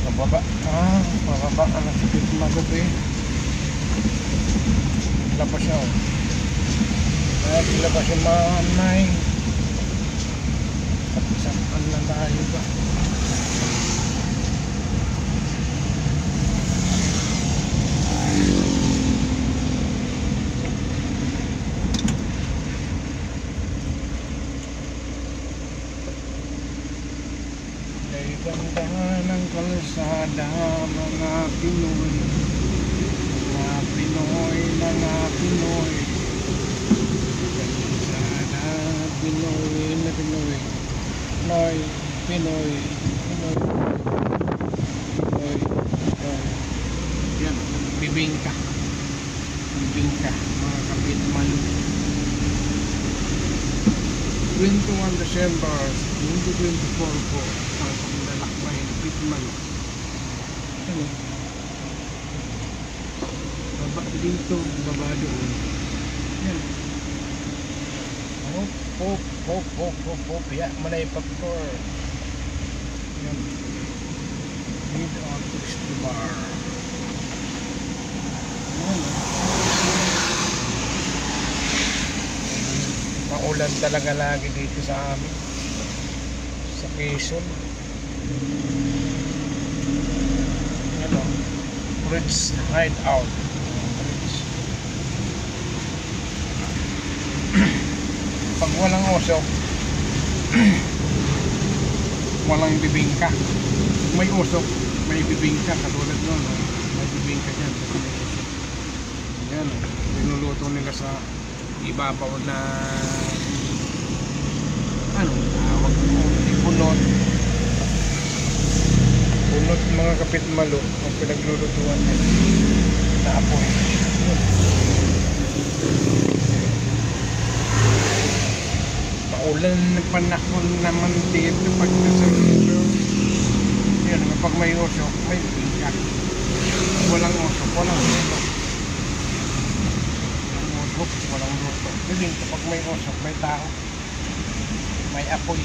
Pababa. Pababa. Ang sakit magabi. Labas siya. Kaya ilabas yung manay. Saan na tayo ba? Ganda ng kalsada, mga Pinoy, mga Pinoy, mga Pinoy. Kalsada, Pinoy na Pinoy, Pinoy, Pinoy, Pinoy, Pinoy, Pinoy. Yan, bibingka, bibingka, mga kapitman. 21 December 2024 po ang paglalakbay ng Pitman. Ano? Baba dito, baba doon. Yan. Hop, hop, hop, hop, hop, hop. Ya, manay popcorn. Yan. Dito ang tourist bar. Yan. Maulan talaga lagi dito sa amin, sa Quezon. Ano? Bridge Hideout. Pag walang usok, walang bibingka. May usok, may bibingka. Katulad nun, may bibingka dyan. Yan, pinuluto nila sa ibabaw na ano, tawag mo, punot mga kapitmalo ang pinaglulutuan nila na apoy. Paulan na panahon naman dito pag nasa dito. Yan, kapag may usok, may bingka. Walang usok, walang usok. Walang luto. Galing kapag may usok, may tao, may apoy.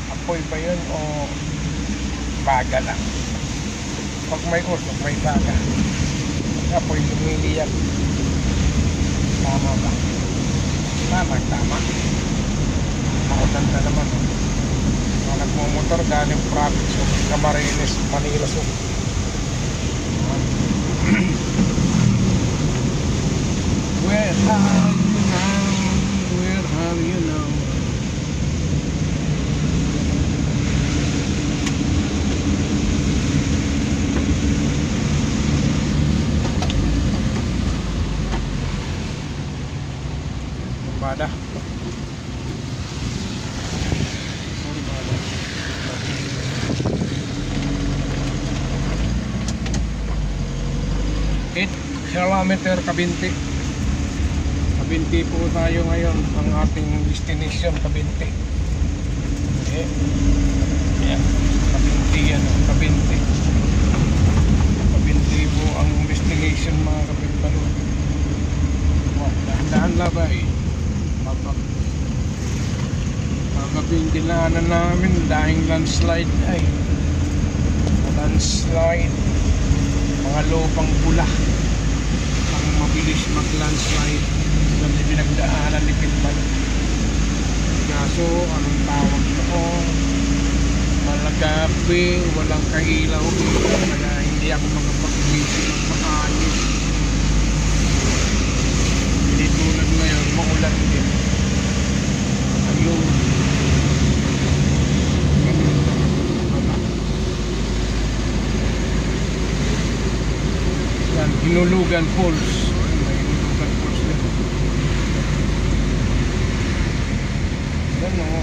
Apoy ba yun o baga lang? Pag may usok, may baga. Apoy, lumiliyak. Tama ba? Tama. Nakutanda na naman. Mga nagmumotor galing province o Camarines, Manila. Where are you now? Where are you now? Bada. Kilometer Kabinti. Kabinti po tayo ngayon, ang ating destination Kabinti. Okay. Yeah. Kabinti yan, Kabinti. Kabinti po ang destination, mga kapitbalo. Dahan-dahan labay. Magabing dinaanan namin dahil landslide ay landslide, mga lupang pula ang mabilis mag-landslide na pinagdaanan ni Pitman. Kaso anong tawag noon, malagabi, walang kailaw, kaya hindi ako makapag-isip ng maayos. Hindi tulad ngayon, maulan din. Ayun, yan, Hinulugan Falls. May Hinulugan Falls din. Yan o.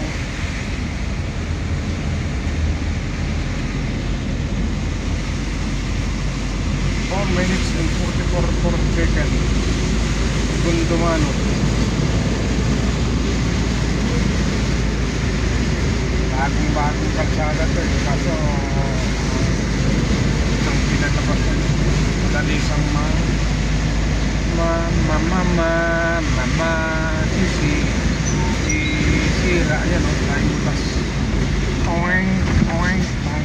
4 minutes and 44 seconds. Gundumano. Bagong kalsada to eh. Kaso isang pinalabas na madali isang sira yan o, tayong butas. Tayong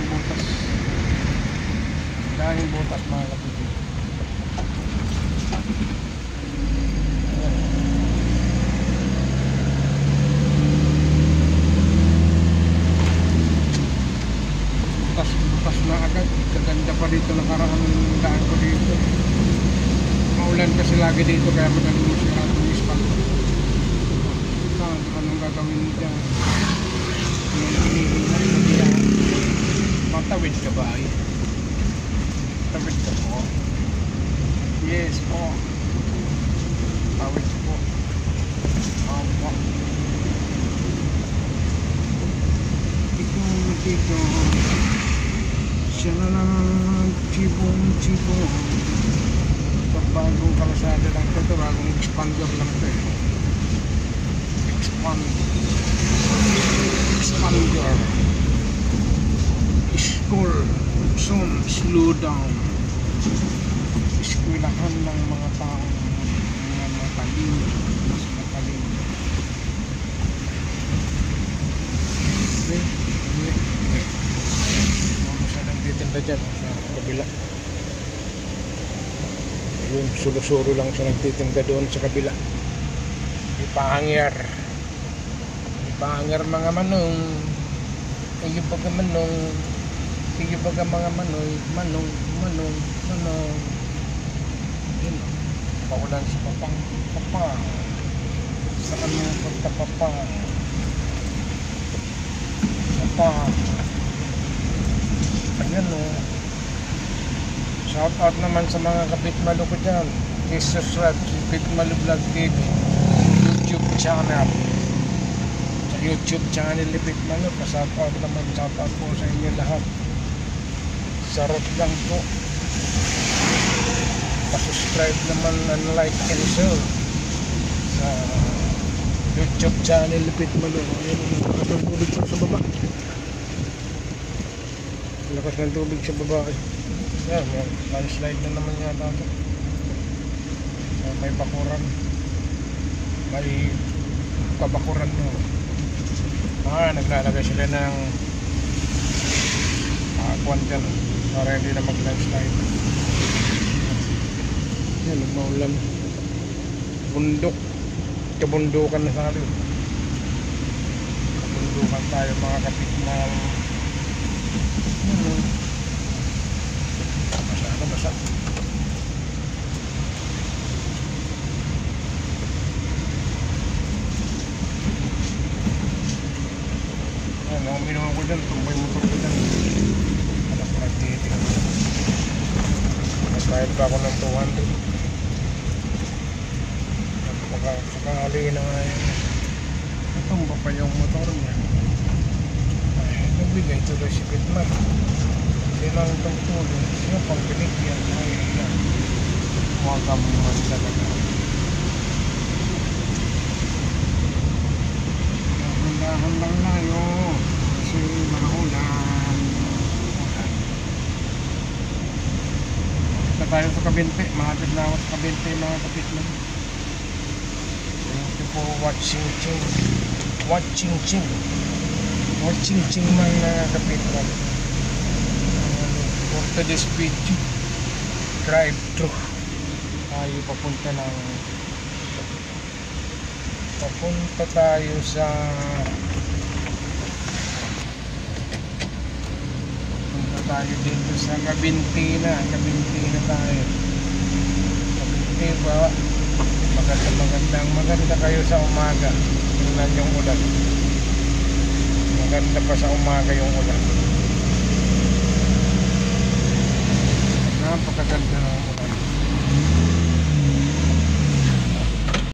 butas. butas mga kapatid. Butas na agad. Kaganda pa dito nakaraan daan ko dito. Maulan kasi lagi dito kaya madaling masira itong ispalto. Anong gagawin mo dyan? Anong hinihingat mo diyan? Matawid ka ba ay? Tawid ka po? Yes po. Tawid po. Opo. Dito. Siya na lang chibong. Bagong kalasada lang ito. Bagong expander lang ito eh. Expander. School soon slow down. Eskwelahan ng mga taong mga matalim, mas matalim. Siya nang titinda dyan sa kabila. Yung sulo-suro lang siya nagtitinda doon sa kabila. Ipahangir mga manong, iyo baga manong, iyo baga mga manoy, manong yun, paulan sa papang sa kanyang pagkapapang ayan o. Shout out naman sa mga kapitmalo ko dyan. Please subscribe to Kapitmalo Vlog TV YouTube channel. Sa YouTube channel ni Kapitmalo, pa-shout out naman. Shout out po sa inyo lahat. Sarap lang po. Pa-subscribe naman and like and share sa YouTube channel ni Kapitmalo. Ayan, lakas ng tubig sa baba. Lakas ng tubig sa baba. Yan, landslide na naman yata ito. May bakuran. May kabakuran mo. Naglalagay sila ng kwan dyan para hindi na mag-landslide. Yan, nagmaulan. Bundok. Kabundukan na sa atin. Kabundukan tayo mga kapitmal. Basa. Ano, uminom ako dyan, tumbay motor ko dyan. Anak ko nagtitig. Nagbayad pa ako ng 200. Sakali na nga yun. Natumba pa yung motor niya. Ay, nagbigay tuloy si Pitman. Silang tungtulong siya pang binigyan ay yan. Huwag kang naman talaga. Dahan lang tayo kasi mahulan. Punta tayo sa Kabinte. Mahagad na ako sa Kabinte mga kapitman. Thank you for watching mga kapitman. For today's video, drive thru tayo papunta tayo sa dito sa Kabinte na tayo. Kabinte ba? Maganda kayo sa umaga. Tingnan yung ulan. Maganda pa sa umaga yung ulan. Napakaganda ng